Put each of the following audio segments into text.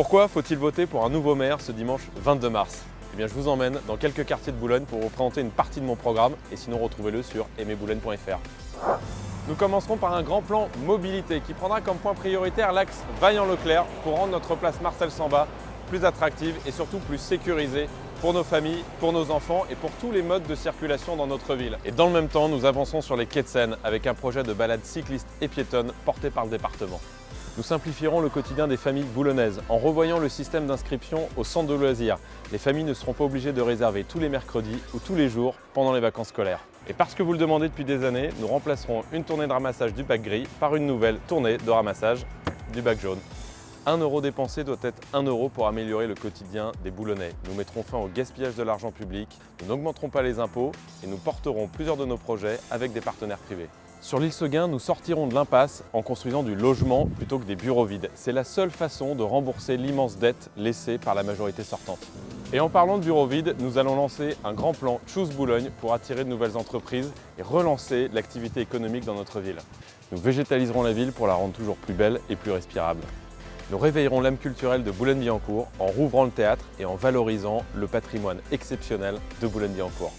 Pourquoi faut-il voter pour un nouveau maire ce dimanche 22 mars? Eh bien, je vous emmène dans quelques quartiers de Boulogne pour vous présenter une partie de mon programme et sinon retrouvez-le sur aimezboulogne.fr. Nous commencerons par un grand plan mobilité qui prendra comme point prioritaire l'axe Vaillant-Leclerc pour rendre notre place Marcel Samba plus attractive et surtout plus sécurisée pour nos familles, pour nos enfants et pour tous les modes de circulation dans notre ville. Et dans le même temps, nous avançons sur les quais de Seine avec un projet de balade cycliste et piétonne porté par le département. Nous simplifierons le quotidien des familles boulonnaises en revoyant le système d'inscription au centre de loisirs. Les familles ne seront pas obligées de réserver tous les mercredis ou tous les jours pendant les vacances scolaires. Et parce que vous le demandez depuis des années, nous remplacerons une tournée de ramassage du bac gris par une nouvelle tournée de ramassage du bac jaune. 1 euro dépensé doit être 1 euro pour améliorer le quotidien des Boulonnais. Nous mettrons fin au gaspillage de l'argent public, nous n'augmenterons pas les impôts et nous porterons plusieurs de nos projets avec des partenaires privés. Sur l'île Seguin, nous sortirons de l'impasse en construisant du logement plutôt que des bureaux vides. C'est la seule façon de rembourser l'immense dette laissée par la majorité sortante. Et en parlant de bureaux vides, nous allons lancer un grand plan Choose Boulogne pour attirer de nouvelles entreprises et relancer l'activité économique dans notre ville. Nous végétaliserons la ville pour la rendre toujours plus belle et plus respirable. Nous réveillerons l'âme culturelle de Boulogne-Billancourt en rouvrant le théâtre et en valorisant le patrimoine exceptionnel de Boulogne-Billancourt.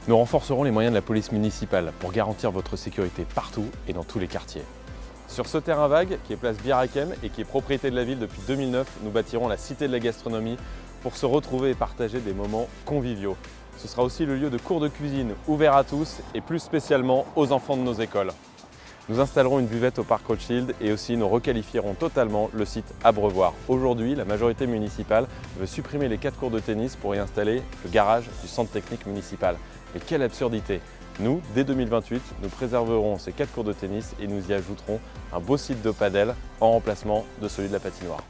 Nous renforcerons les moyens de la police municipale pour garantir votre sécurité partout et dans tous les quartiers. Sur ce terrain vague, qui est place Birakem et qui est propriété de la ville depuis 2009, nous bâtirons la Cité de la Gastronomie pour se retrouver et partager des moments conviviaux. Ce sera aussi le lieu de cours de cuisine ouvert à tous et plus spécialement aux enfants de nos écoles. Nous installerons une buvette au parc Rothschild et aussi nous requalifierons totalement le site Abreuvoir. Aujourd'hui, la majorité municipale veut supprimer les 4 cours de tennis pour y installer le garage du centre technique municipal. Mais quelle absurdité! Nous, dès 2028, nous préserverons ces 4 cours de tennis et nous y ajouterons un beau site de padel en remplacement de celui de la patinoire.